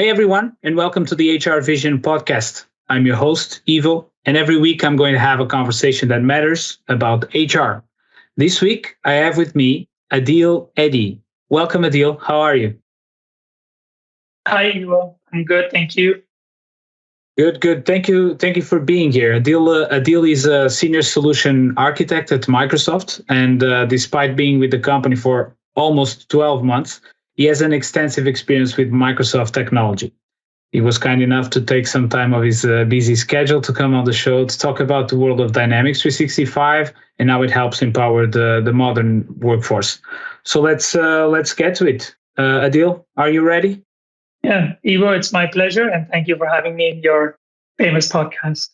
Hey everyone, and welcome to the HR Vision podcast. I'm your host, Ivo, and every week I'm going to have a conversation that matters about HR. This week I have with me Adeel Edhi. Welcome, Adeel. How are you? Hi, Ivo. I'm good, thank you. Good, good. Thank you for being here. Adeel is a senior solution architect at Microsoft, and despite being with the company for almost 12 months, he has an extensive experience with Microsoft technology. He was kind enough to take some time of his busy schedule to come on the show to talk about the world of Dynamics 365 and how it helps empower the modern workforce. So let's get to it. Adeel, are you ready? Yeah, Ivo, it's my pleasure, and thank you for having me in your famous podcast.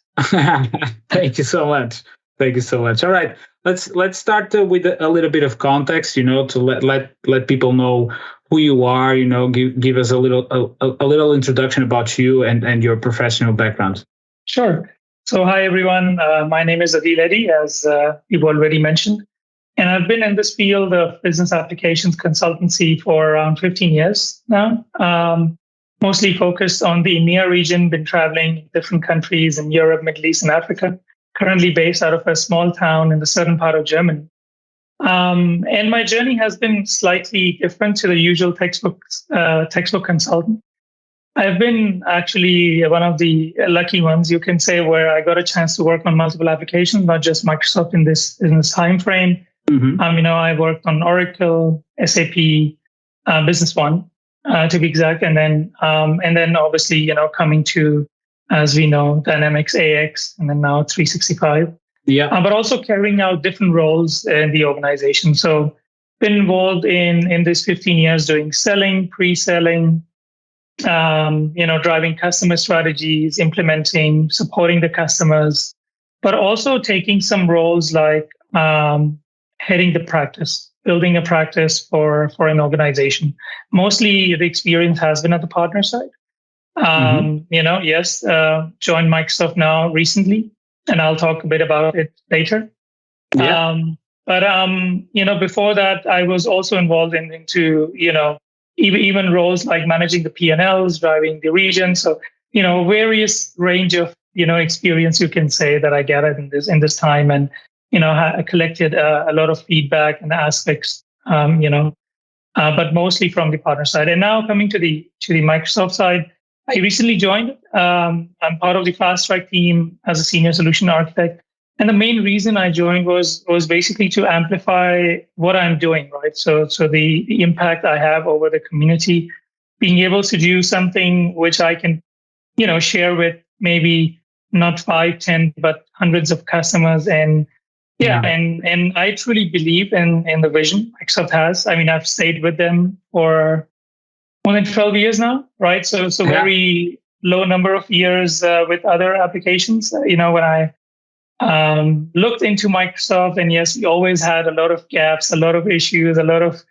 Thank you so much. Thank you so much. All right, let's start with a little bit of context, to let people know who you are. Give us a little introduction about you and your professional background. Sure. So, hi, everyone. My name is Adeel Edhi, as you've already mentioned. And I've been in this field of business applications consultancy for around 15 years now. Mostly focused on the EMEA region, been traveling different countries in Europe, Middle East, and Africa. Currently based out of a small town in the southern part of Germany. And my journey has been slightly different to the usual textbook consultant. I've been actually one of the lucky ones, you can say, where I got a chance to work on multiple applications, not just Microsoft in this time frame. Mm-hmm. I worked on Oracle, SAP, Business One, to be exact, and then obviously coming to, as we know, Dynamics AX, and then now 365. Yeah. But also carrying out different roles in the organization. So been involved in this 15 years doing selling, pre-selling, driving customer strategies, implementing, supporting the customers, but also taking some roles like heading the practice, building a practice for an organization. Mostly the experience has been at the partner side. Yes, joined Microsoft now recently, and I'll talk a bit about it later. Yeah. Before that, I was also involved into even roles like managing the P&Ls, driving the region. So various range of experience you can say that I gathered in this time, and I collected a lot of feedback and aspects. But mostly from the partner side. And now coming to the Microsoft side. I recently joined. I'm part of the fast track team as a senior solution architect. And the main reason I joined was basically to amplify what I'm doing, right? So the impact I have over the community, being able to do something which I can, share with maybe not 5, 10, but hundreds of customers. And and I truly believe in the vision Microsoft has. I mean, I've stayed with them for more than 12 years now, right? So very low number of years with other applications. When I looked into Microsoft, and yes, we always had a lot of gaps, a lot of issues, a lot of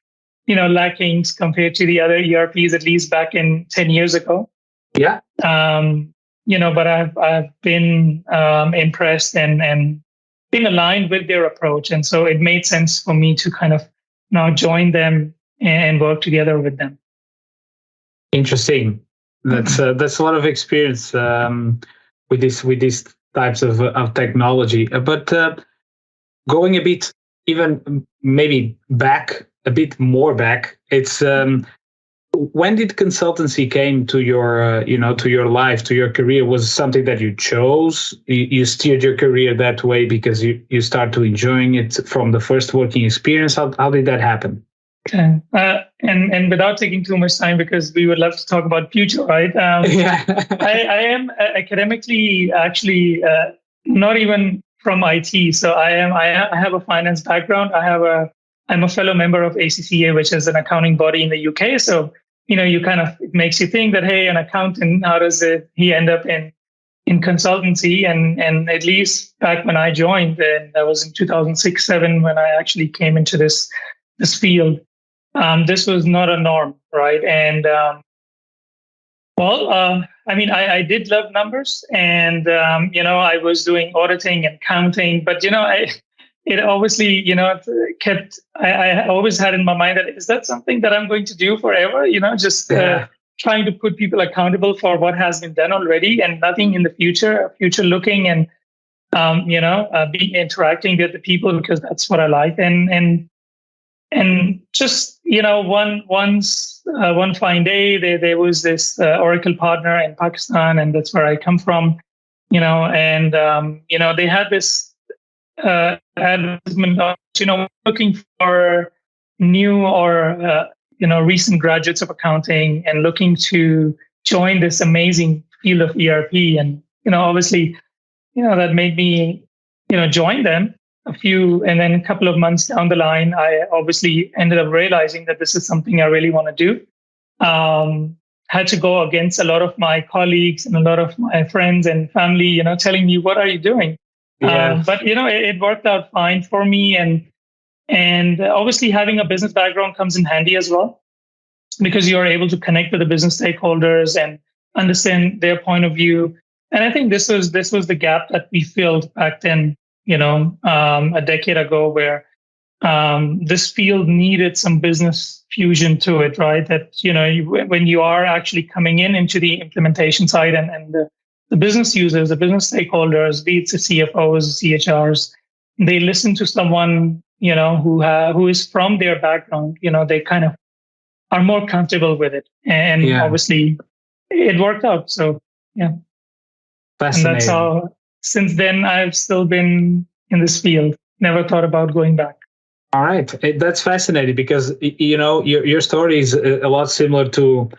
lackings compared to the other ERPs, at least back in 10 years ago. Yeah. But I've been impressed and been aligned with their approach, and so it made sense for me to kind of now join them and work together with them. Interesting. That's a lot of experience with these types of technology. But going a bit, even maybe a bit more back, it's when did consultancy came to your to your life, to your career? Was it something that you chose? You steered your career that way because you start to enjoying it from the first working experience. How did that happen? Okay. And without taking too much time, because we would love to talk about future, right? I am academically actually not even from IT. So I have a finance background. I'm a fellow member of ACCA, which is an accounting body in the UK. So it makes you think that, hey, an accountant, how does he end up in consultancy? And at least back when I joined, and that was in 2006-07 when I actually came into this field. This was not a norm, right? And I did love numbers, and I was doing auditing and counting, but it obviously I always had in my mind that, is that something that I'm going to do forever? trying to put people accountable for what has been done already and nothing in the future looking, and being interacting with the people, because that's what I like. And just one fine day, there was this Oracle partner in Pakistan, and that's where I come from. And they had this advertisement of looking for new or recent graduates of accounting and looking to join this amazing field of ERP. And obviously, that made me join them. And then a couple of months down the line, I obviously ended up realizing that this is something I really want to do. Had to go against a lot of my colleagues and a lot of my friends and family, telling me, what are you doing? Yeah. But it worked out fine for me. And obviously having a business background comes in handy as well, because you're able to connect with the business stakeholders and understand their point of view. And I think this was the gap that we filled back then, a decade ago, where this field needed some business fusion to it, right? That, when you are actually coming into the implementation side and the business users, the business stakeholders, be it the CFOs, CHRs, they listen to someone, who is from their background, they kind of are more comfortable with it. And obviously it worked out. So, yeah. And that's how, since then, I've still been in this field. Never thought about going back. All right. That's fascinating, because, your story is a lot similar to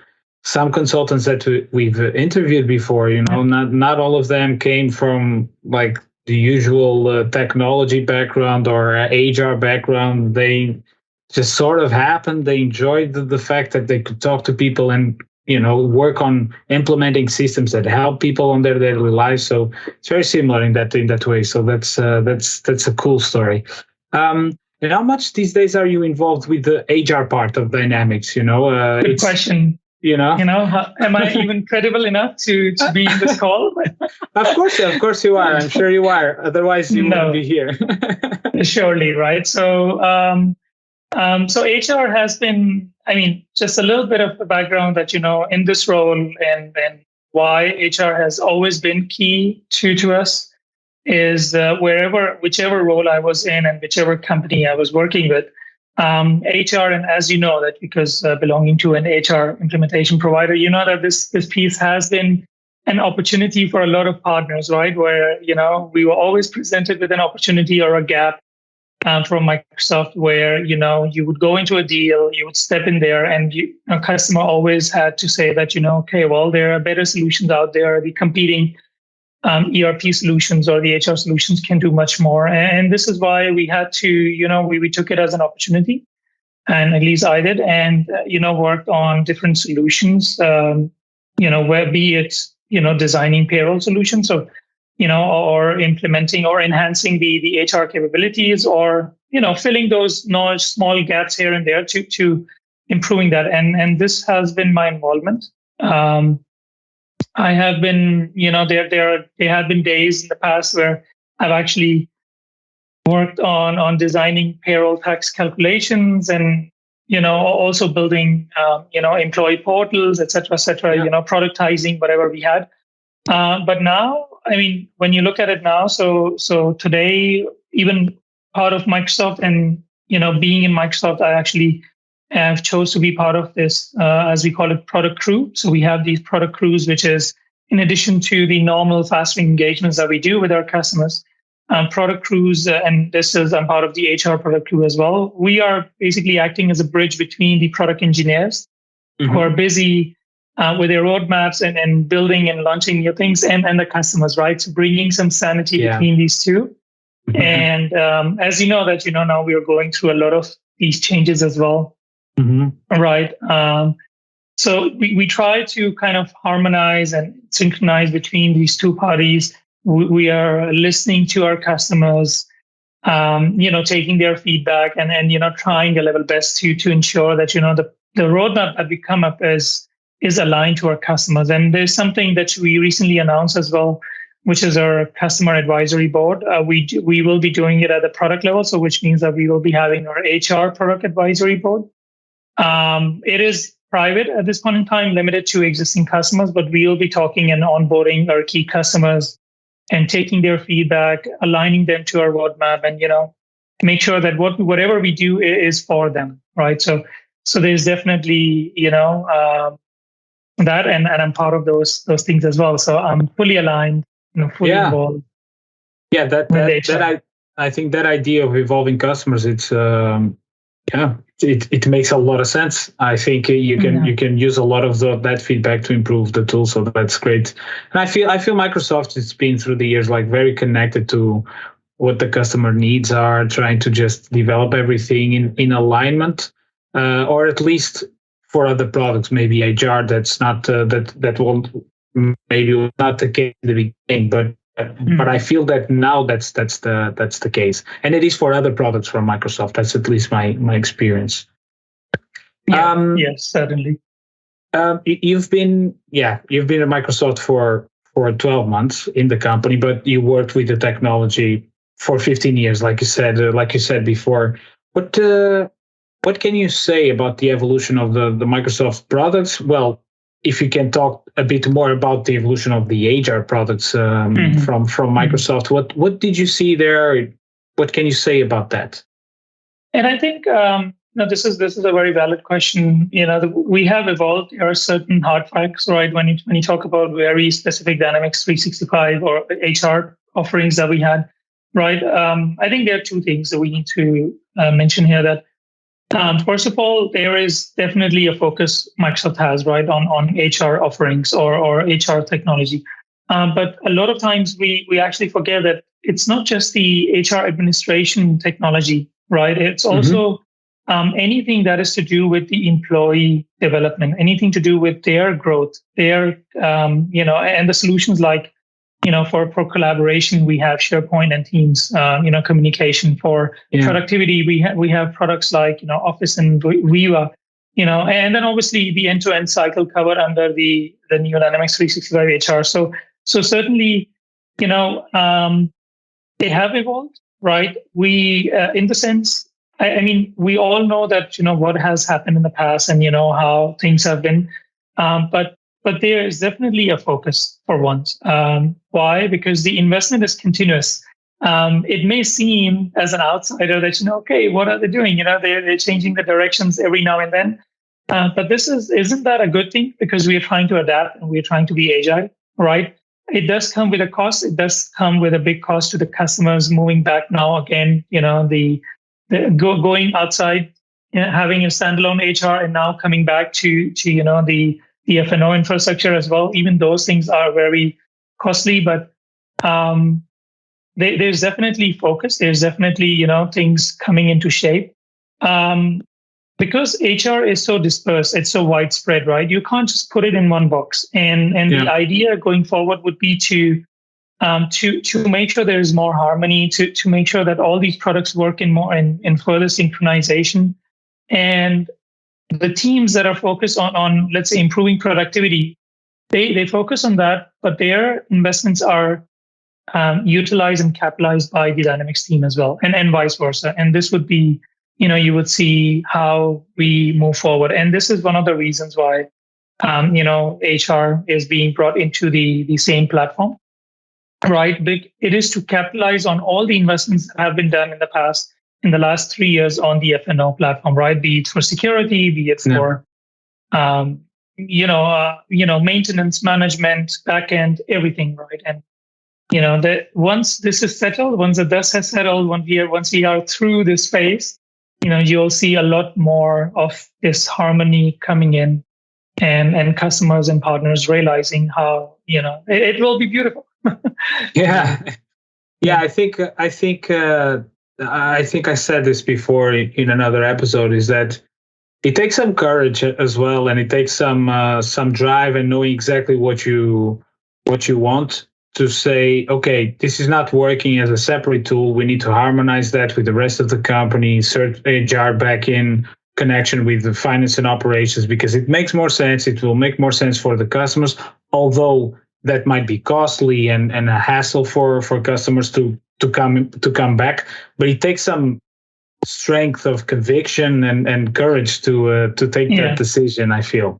some consultants that we've interviewed before. Not all of them came from like the usual technology background or HR background. They just sort of happened. They enjoyed the fact that they could talk to people and work on implementing systems that help people on their daily lives. So it's very similar in that way. So that's a cool story. And how much these days are you involved with the HR part of Dynamics? Good question. Am I even credible enough to be in this call? Of course you are. I'm sure you are. Otherwise, you wouldn't be here. Surely, right? So, so HR has been, just a little bit of the background that, in this role, and why HR has always been key to us is whichever role I was in and whichever company I was working with, HR, and as you know, that because belonging to an HR implementation provider, that this piece has been an opportunity for a lot of partners, right? Where, we were always presented with an opportunity or a gap from Microsoft, where, you would go into a deal, you would step in there, and a customer always had to say that, okay, well, there are better solutions out there. The competing ERP solutions or the HR solutions can do much more. And this is why we had to, we took it as an opportunity, and at least I did, and, worked on different solutions, where be it, designing payroll solutions, so, or implementing or enhancing the HR capabilities, or, filling those small gaps here and there to improving that. And this has been my involvement. I have been, there have been days in the past where I've actually worked on designing payroll tax calculations, and, also building, employee portals, et cetera, productizing whatever we had. But now, when you look at it now, so today, even part of Microsoft, and, being in Microsoft, I actually have chose to be part of this, as we call it, product crew. So we have these product crews, which is in addition to the normal fast-ring engagements that we do with our customers, product crews, and I'm part of the HR product crew as well. We are basically acting as a bridge between the product engineers who are busy with their roadmaps and building and launching new things, and the customers, right? So bringing some sanity between these two. And as you know, now we are going through a lot of these changes as well. Right. So we try to kind of harmonize and synchronize between these two parties. We are listening to our customers, taking their feedback, and trying a level best to ensure that the roadmap that we come up is aligned to our customers. And there's something that we recently announced as well, which is our customer advisory board. We will be doing it at the product level, so which means that we will be having our HR product advisory board. It is private at this point in time, limited to existing customers, but we'll be talking and onboarding our key customers and taking their feedback, aligning them to our roadmap, and make sure that whatever we do is for them, right? So there's definitely that, and I'm part of those things as well. So I'm fully aligned, fully involved. Yeah, I think that idea of evolving customers, it makes a lot of sense. I think you can use a lot of that feedback to improve the tool. So that's great. And I feel Microsoft has been through the years like very connected to what the customer needs are, trying to just develop everything in alignment, or at least for other products, maybe HR. That's not that won't maybe not the case in the beginning, but I feel that now that's the case, and it is for other products from Microsoft. That's at least my experience. Yes, certainly. You've been at Microsoft for 12 months in the company, but you worked with the technology for 15 years, like you said before. What can you say about the evolution of the Microsoft products? Well, if you can talk a bit more about the evolution of the HR products from Microsoft, what did you see there? What can you say about that? And I think this is a very valid question. We have evolved. There are certain hard facts, right? When you talk about very specific Dynamics 365 or HR offerings that we had, right? I think there are two things that we need to mention here. That first of all, there is definitely a focus Microsoft has, right, on HR offerings or HR technology. But a lot of times we actually forget that it's not just the HR administration technology, right? It's also anything that is to do with the employee development, anything to do with their growth, their and the solutions like for procollaboration, we have SharePoint and Teams, communication. For productivity, we have products like, Office and Viva, and then obviously the end-to-end cycle covered under the new Dynamics 365 HR. So certainly, they have evolved, right? We, in the sense, I mean, we all know that, what has happened in the past and, how things have been, but there is definitely a focus for once. Why? Because the investment is continuous. It may seem as an outsider that, okay, what are they doing? They're changing the directions every now and then. But isn't that a good thing? Because we are trying to adapt and we are trying to be agile, right? It does come with a cost. It does come with a big cost to the customers moving back now again, the going outside, having a standalone HR and now coming back to the F&O infrastructure as well. Even those things are very costly, but there's definitely focus. There's definitely, things coming into shape. Because HR is so dispersed, it's so widespread, right? You can't just put it in one box. And the idea going forward would be to make sure there is more harmony, to make sure that all these products work in further synchronization. And the teams that are focused on let's say improving productivity, they focus on that, but their investments are utilized and capitalized by the Dynamics team as well, and vice versa. And this would be, you would see how we move forward. And this is one of the reasons why, HR is being brought into the same platform, right? It is to capitalize on all the investments that have been done in the last 3 years on the F&O platform, right? Be it for security, be it for, maintenance management, backend, everything, right? And, that once this is settled, once the dust has settled, once we are through this phase, you'll see a lot more of this harmony coming in, and customers and partners realizing how, it will be beautiful. Yeah. I think I said this before in another episode, is that it takes some courage as well, and it takes some drive and knowing exactly what you want to say, okay, this is not working as a separate tool. We need to harmonize that with the rest of the company, insert HR back in connection with the finance and operations, because it makes more sense. It will make more sense for the customers, although that might be costly and a hassle for customers to come back. But it takes some strength of conviction and courage to take that decision, I feel.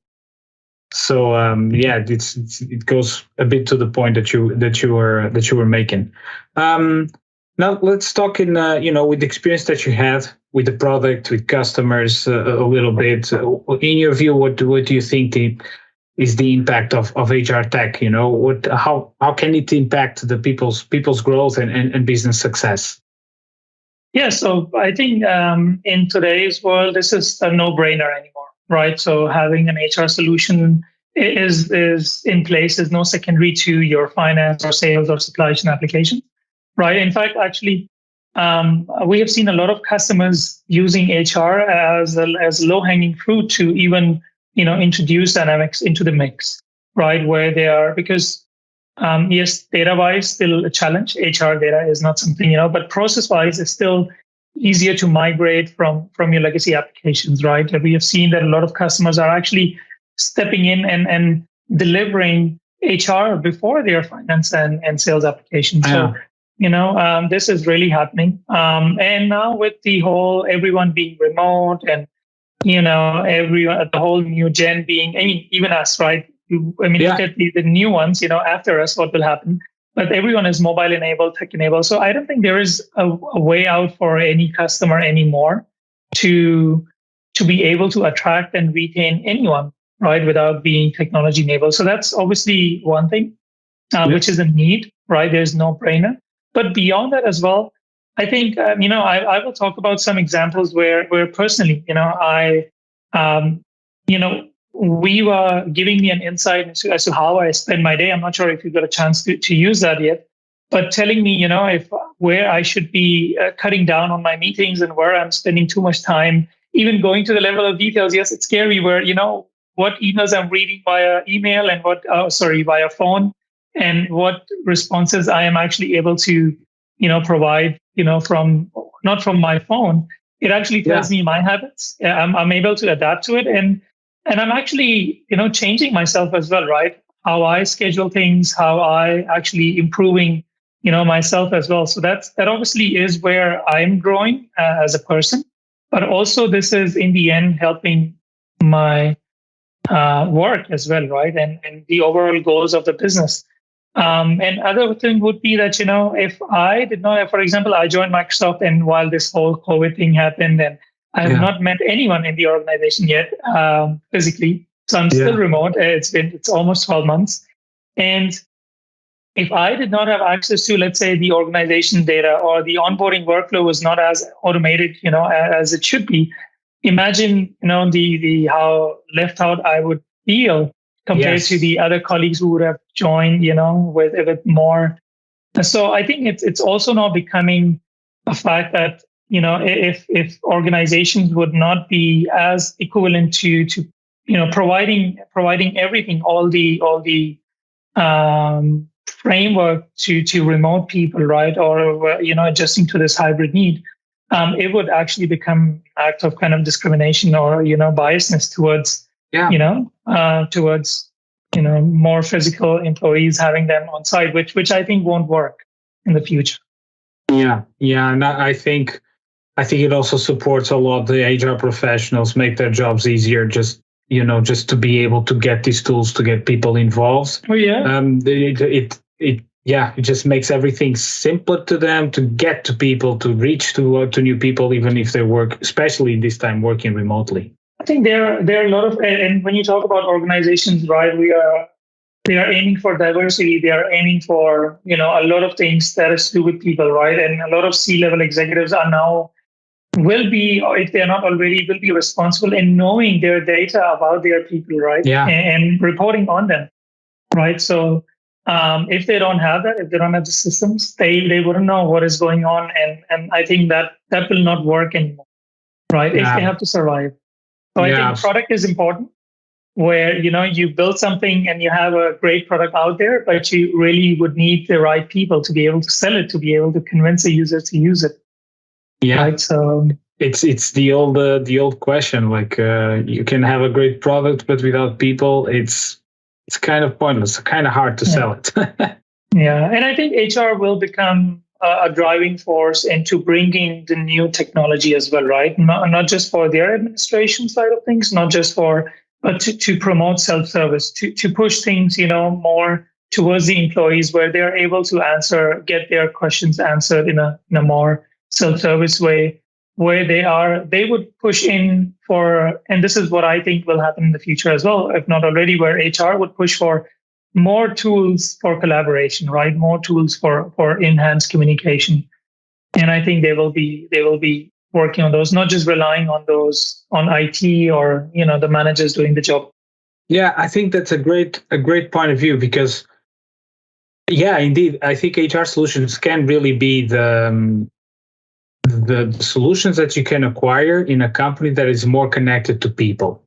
So it goes a bit to the point that you were making. Now let's talk in with the experience that you had with the product, with customers, a little bit. In your view, what do you think is the impact of HR tech? How can it impact the people's growth and business success? Yeah, so I think in today's world, this is a no-brainer anymore, right? So having an HR solution is in place, is no secondary to your finance or sales or supply chain application, right? In fact, actually, we have seen a lot of customers using HR as low-hanging fruit to even introduce dynamics into the mix, right? Where they are, because yes, data-wise, still a challenge. HR data is not something, but process-wise, it's still easier to migrate from your legacy applications, right? And we have seen that a lot of customers are actually stepping in and delivering HR before their finance and sales applications. So, this is really happening. And now with the whole everyone being remote and, the whole new gen being, even us, right? Look at the new ones, after us, what will happen? But everyone is mobile enabled, tech enabled. So I don't think there is a way out for any customer anymore to be able to attract and retain anyone, right, without being technology enabled. So that's obviously one thing, which is a need, right? There's no brainer. But beyond that as well, I think, I will talk about some examples where personally, we were giving me an insight as to how I spend my day. I'm not sure if you got a chance to use that yet, but telling me, if where I should be cutting down on my meetings and where I'm spending too much time, even going to the level of details. Yes, it's scary where, what emails I'm reading via email and via phone, and what responses I am actually able to, provide, from not from my phone. It actually tells me my habits. I'm able to adapt to it. And I'm actually, changing myself as well, right? How I schedule things, how I actually improving, myself as well. So that obviously is where I'm growing as a person, but also this is in the end helping my work as well, right? And the overall goals of the business. And other thing would be that, if I did not have, for example, I joined Microsoft, and while this whole COVID thing happened, and I have not met anyone in the organization yet, physically. So I'm still remote. It's almost 12 months. And if I did not have access to, let's say, the organization data, or the onboarding workflow was not as automated, as it should be, imagine, the how left out I would feel compared to the other colleagues who would have joined, with a bit more. So I think it's also now becoming a fact that, if organizations would not be as equivalent to providing everything, all the framework to remote people, right, or adjusting to this hybrid need, it would actually become an act of kind of discrimination or biasness towards more physical employees, having them on site, which I think won't work in the future. Yeah, and I think it also supports a lot the HR professionals, make their jobs easier, just to be able to get these tools to get people involved. Oh yeah. It just makes everything simpler to them, to get to people, to reach to new people, even if they work, especially this time working remotely. I think there are a lot of, and when you talk about organizations, right, they are aiming for diversity. They are aiming for, a lot of things that is to do with people, right? And a lot of C-level executives are now will be, or if they're not already, will be responsible in knowing their data about their people, right? Yeah. And reporting on them, right? So if they don't have that, if they don't have the systems, they wouldn't know what is going on. And I think that will not work anymore, right? If they have to survive. So I think product is important, where, you build something and you have a great product out there, but you really would need the right people to be able to sell it, to be able to convince the user to use it. Yeah. Right? So it's the old question, like you can have a great product, but without people, it's kind of pointless, kind of hard to sell it. Yeah. And I think HR will become a driving force into bringing the new technology as well, right? Not just for their administration side of things, not just for, but to promote self-service, to push things, more towards the employees where they're able to get their questions answered in a more self-service way, where they would push in for, and this is what I think will happen in the future as well, if not already, where HR would push for more tools for collaboration, right? More tools for enhanced communication. And I think they will be working on those, not just relying on those on IT or the managers doing the job. Yeah, I think that's a great point of view, because yeah, indeed, I think HR solutions can really be the solutions that you can acquire in a company that is more connected to people.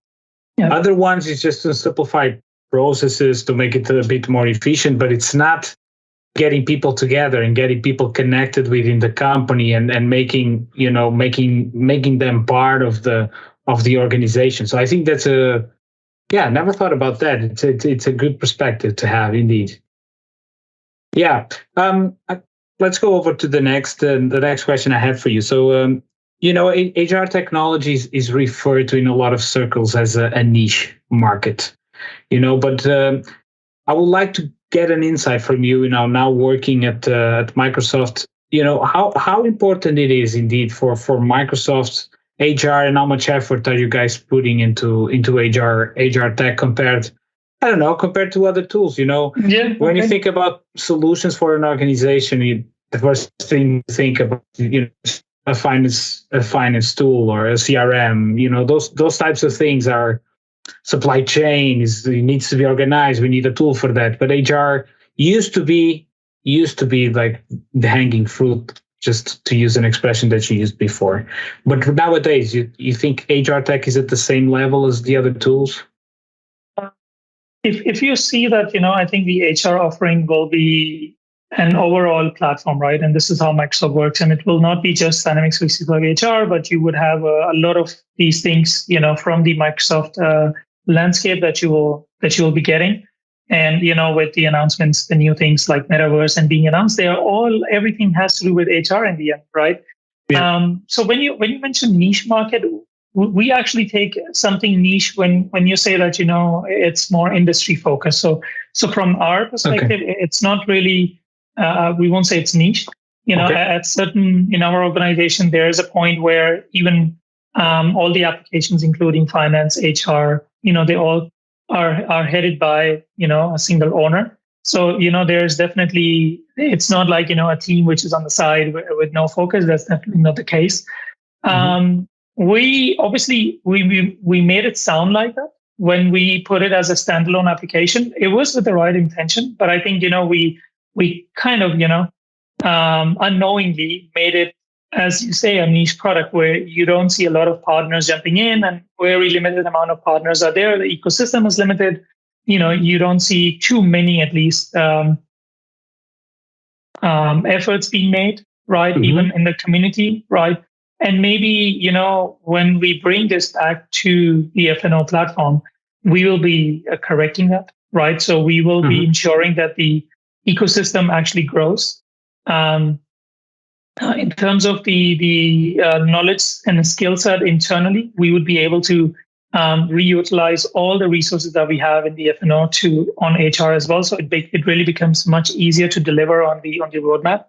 Yeah. Other ones is just to simplify processes to make it a bit more efficient, but it's not getting people together and getting people connected within the company and making them part of the organization. So I think that's never thought about that. It's a good perspective to have, indeed. Yeah. Let's go over to the next question I have for you. So HR technologies is referred to in a lot of circles as a niche market. But I would like to get an insight from you. Now working at Microsoft, how important it is indeed for Microsoft's HR, and how much effort are you guys putting into HR tech compared to other tools. Yeah, when you think about solutions for an organization, the first thing you think about, a finance tool or a CRM. Those types of things are. Supply chain it needs to be organized. We need a tool for that. But HR used to be like the hanging fruit, just to use an expression that you used before. But nowadays, you think HR tech is at the same level as the other tools? If you see that, I think the HR offering will be an overall platform, right? And this is how Microsoft works. And it will not be just Dynamics 365 HR, but you would have a lot of these things, from the Microsoft landscape that you will be getting. And, with the announcements, the new things like Metaverse and being announced, everything has to do with HR in the end, right? Yeah. So when you mention niche market, we actually take something niche when you say that, it's more industry focused. So from our perspective, It's not really, we won't say it's niche. At certain, in our organization, there is a point where even all the applications, including finance, HR, they all are headed by, a single owner. So, there's definitely, it's not like, a team which is on the side with no focus. That's definitely not the case. Mm-hmm. We made it sound like that when we put it as a standalone application. It was with the right intention, but I think, we kind of, unknowingly made it, as you say, a niche product where you don't see a lot of partners jumping in, and very limited amount of partners are there. The ecosystem is limited. You don't see too many, at least, efforts being made, right? Mm-hmm. Even in the community, right? And maybe, when we bring this back to the F&O platform, we will be correcting that, right? So we will be ensuring that the ecosystem actually grows. In terms of the knowledge and the skill set internally, we would be able to reutilize all the resources that we have in the F&O on HR as well. So it really becomes much easier to deliver on the roadmap.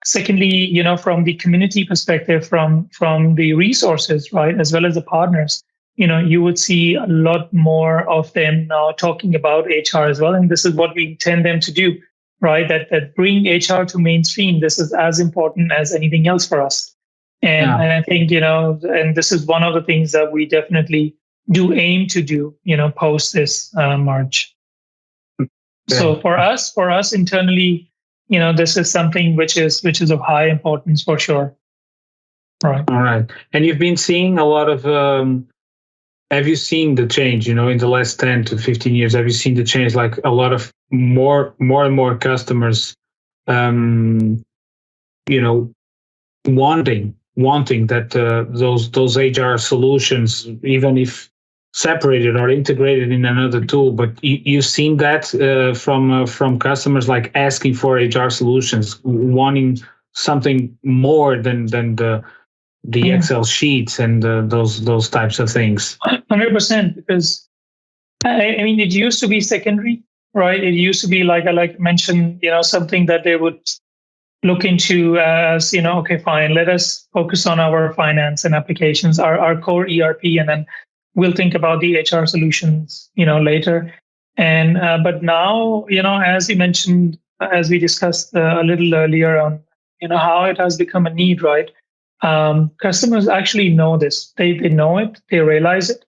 Secondly, from the community perspective, from the resources, right, as well as the partners, you would see a lot more of them now talking about HR as well. And this is what we intend them to do, right? That bring HR to mainstream. This is as important as anything else for us. And I think, and this is one of the things that we definitely do aim to do, post this March. Yeah. So for us internally, this is something which is of high importance for sure. Right. All right. And you've been seeing a lot of, have you seen the change, in the last 10 to 15 years? Have you seen the change, like a lot of more and more customers, wanting that those HR solutions, even if separated or integrated in another tool. But you've seen that from customers, like asking for HR solutions, wanting something more than the Excel sheets and those types of things. 100%, because I mean, it used to be secondary, right? It used to be like I mentioned, something that they would look into as, okay, fine, let us focus on our finance and applications, our core ERP, and then we'll think about the HR solutions, later. And but now, as you mentioned, as we discussed a little earlier on, how it has become a need, right? Customers actually know this. They know it. They realize it.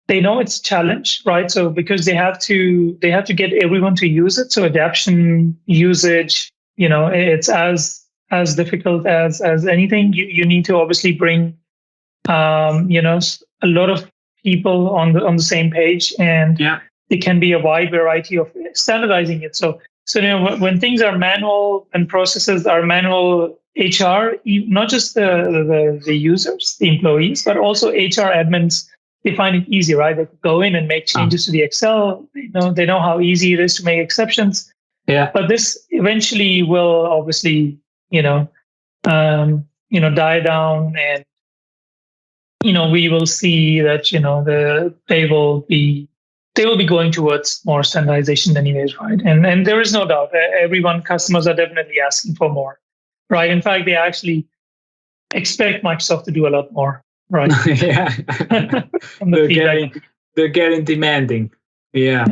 They know it's a challenge, right? So because they have to get everyone to use it. So adoption, usage, it's as difficult as anything. You need to obviously bring, a lot of people on the same page, and it can be a wide variety of standardizing it. So when things are manual and processes are manual, HR, not just the users, the employees, but also HR admins, they find it easy, right? They could go in and make changes to the Excel. They know how easy it is to make exceptions. Yeah. But this eventually will obviously, die down, and we will see that they will be going towards more standardization anyways, right? And there is no doubt customers are definitely asking for more, right? In fact, they actually expect Microsoft to do a lot more. Right. Yeah. They're getting demanding. Yeah,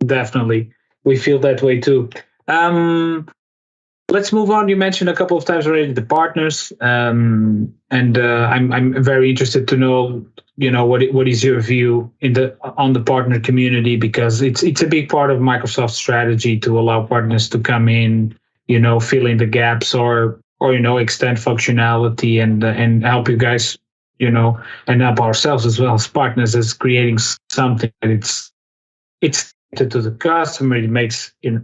definitely. We feel that way too. Let's move on. You mentioned a couple of times already the partners, and I'm very interested to know, what is your view on the partner community, because it's a big part of Microsoft's strategy to allow partners to come in, fill in the gaps or extend functionality and help you guys, and help ourselves as well as partners, as creating something that it's to the customer. It makes it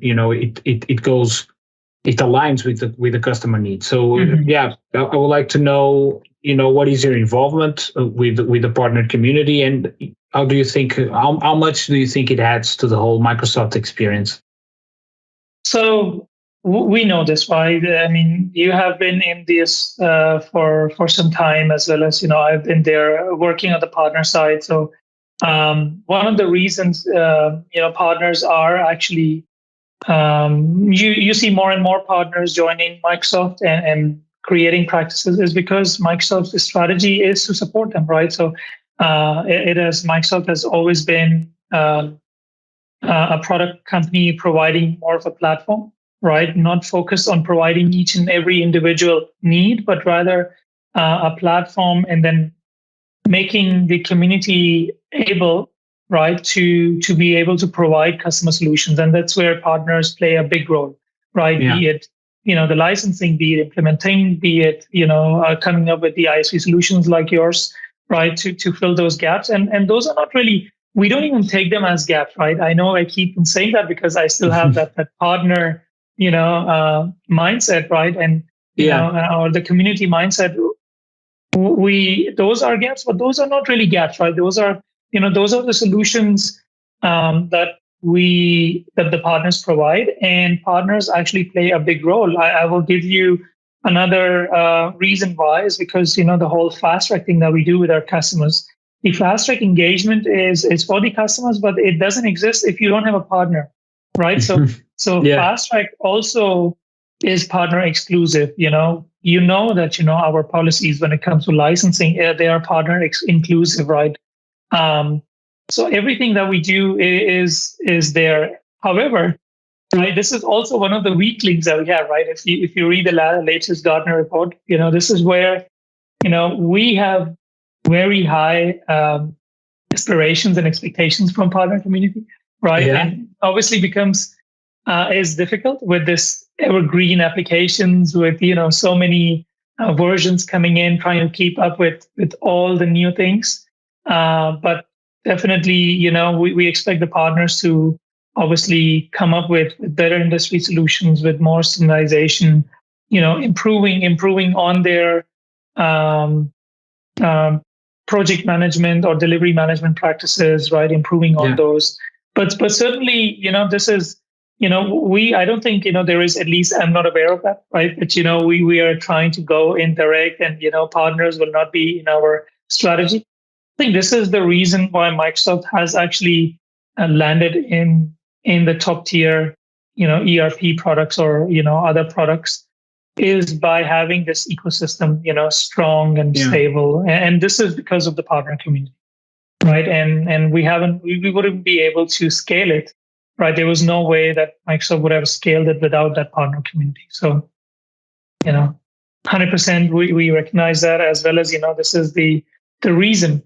aligns with the customer needs. So I would like to know, what is your involvement with the partner community, and how do you think how much do you think it adds to the whole Microsoft experience? So we know this, right? I mean, you have been in this for some time, as well as I've been there working on the partner side. So one of the reasons partners are actually you see more and more partners joining Microsoft and creating practices is because Microsoft's strategy is to support them, right? So Microsoft has always been a product company providing more of a platform, right? Not focused on providing each and every individual need, but rather a platform, and then making the community able, right, to be able to provide customer solutions. And that's where partners play a big role, right? Yeah. Be it, the licensing, be it implementing, be it, coming up with the ISV solutions like yours, right, to fill those gaps. And those are not really, we don't even take them as gaps, right? I know I keep on saying that because I still have that partner, mindset, right? And, or the community mindset. Those are gaps, but those are not really gaps, right? Those are the solutions that the partners provide, and partners actually play a big role. I will give you another reason why, is because the whole fast track thing that we do with our customers. The fast track engagement is for the customers, but it doesn't exist if you don't have a partner, right? So fast track also is partner exclusive. That our policies when it comes to licensing, they are partner inclusive, right? So everything that we do is there. However, right, this is also one of the weak links that we have, right? If you read the latest Gartner report, this is where we have very high aspirations and expectations from partner community, right? Yeah. And obviously becomes is difficult with this evergreen applications, with so many versions coming in, trying to keep up with all the new things. But definitely, we expect the partners to obviously come up with better industry solutions, with more standardization, improving on their project management or delivery management practices, right? Improving on those. But certainly, this is, I don't think, there is, at least I'm not aware of that, right? But, we are trying to go indirect and, partners will not be in our strategy. I think this is the reason why Microsoft has actually landed in the top tier, ERP products or, other products, is by having this ecosystem, strong and stable. And this is because of the partner community, right? And we wouldn't be able to scale it, right? There was no way that Microsoft would have scaled it without that partner community. So, 100% we recognize that, as well as, this is the reason,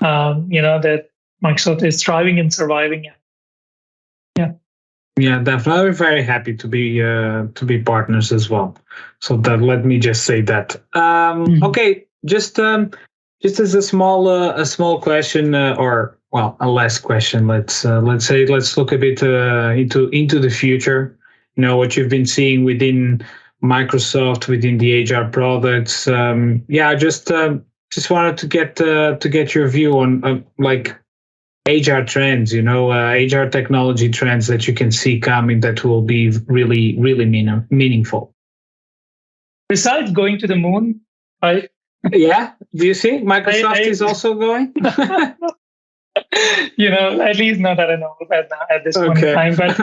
that Microsoft is thriving and surviving. Yeah, definitely. We're very happy to be partners as well. So that, let me just say that. Okay, just as a small question, or well, a last question. Let's look a bit into the future. What you've been seeing within Microsoft, within the HR products. Just wanted to get your view on like HR trends, HR technology trends that you can see coming that will be really, really meaningful. Besides going to the moon, right? Yeah. Do you think Microsoft is also going? At least not that I know at this point in time. But,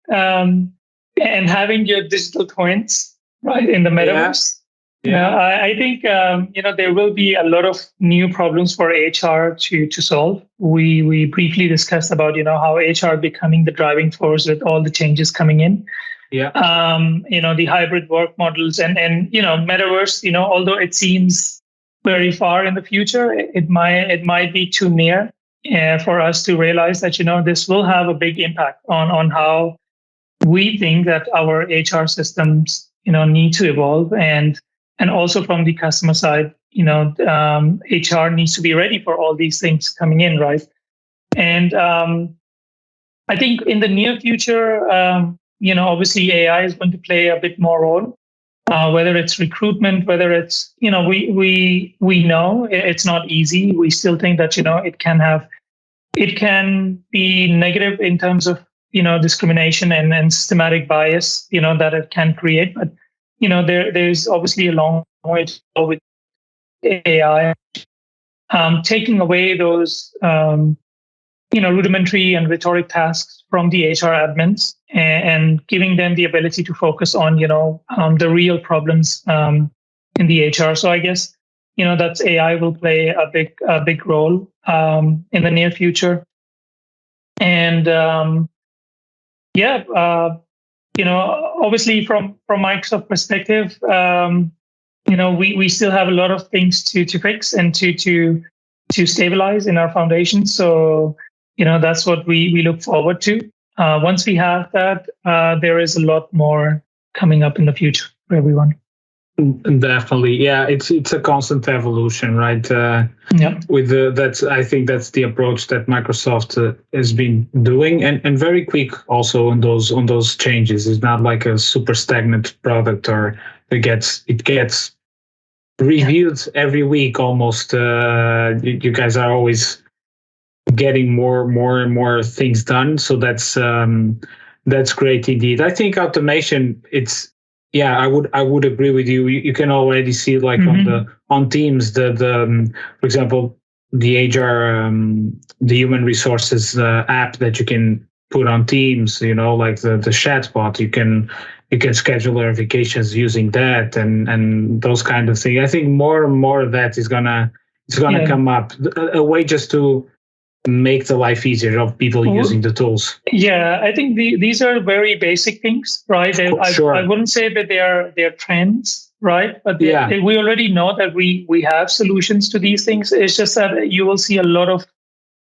and having your digital twins, right, in the metaverse. I think, there will be a lot of new problems for HR to solve. We briefly discussed about, how HR becoming the driving force with all the changes coming in. Yeah. The hybrid work models and metaverse, although it seems very far in the future, it might be too near for us to realize that, this will have a big impact on how we think that our HR systems, need to evolve. And also from the customer side, HR needs to be ready for all these things coming in, right? And I think in the near future, obviously AI is going to play a bit more role, whether it's recruitment, whether it's, we know it's not easy. We still think that, it can be negative in terms of, discrimination and systematic bias, that it can create. But there's obviously a long way to go with AI, taking away those, rudimentary and rhetoric tasks from the HR admins and giving them the ability to focus on, the real problems in the HR. So I guess, that's AI will play a big role in the near future. And obviously from Microsoft perspective, we still have a lot of things to fix and to stabilize in our foundation. So, that's what we look forward to. Once we have that, there is a lot more coming up in the future for everyone. Definitely, yeah. It's a constant evolution, right? I think that's the approach that Microsoft has been doing, and very quick also on those changes. It's not like a super stagnant product, or it gets reviewed every week almost. You guys are always getting more and more things done, so that's great indeed. I think automation, I would agree with you. You can already see like on Teams, the for example, the HR, the human resources app that you can put on Teams. Like the chatbot, you can schedule verifications using that and those kind of things. I think more and more of that is gonna come up. A way just to make the life easier of people using the tools. Yeah, I think these are very basic things, right? Sure. I wouldn't say that they're trends, right? But we already know that we have solutions to these things. It's just that you will see a lot of,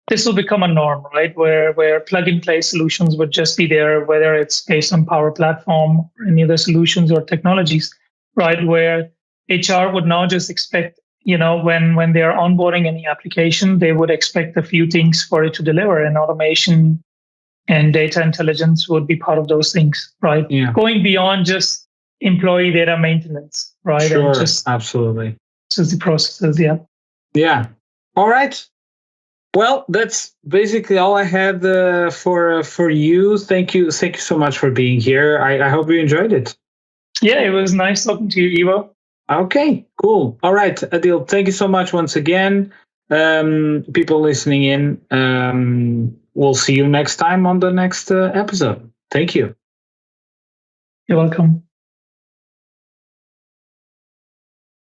this will become a norm, right? Where plug and play solutions would just be there, whether it's based on Power Platform or any other solutions or technologies, right? Where HR would now just expect, when they're onboarding any application, they would expect a few things for it to deliver, and automation and data intelligence would be part of those things, right? Yeah. Going beyond just employee data maintenance, right? Sure, and just, absolutely. Just the processes, yeah. Yeah. All right. Well, that's basically all I had for you. Thank you so much for being here. I hope you enjoyed it. Yeah, it was nice talking to you, Ivo. Okay, cool. All right, Adeel, thank you so much once again. People listening in, we'll see you next time on the next episode. Thank you. You're welcome.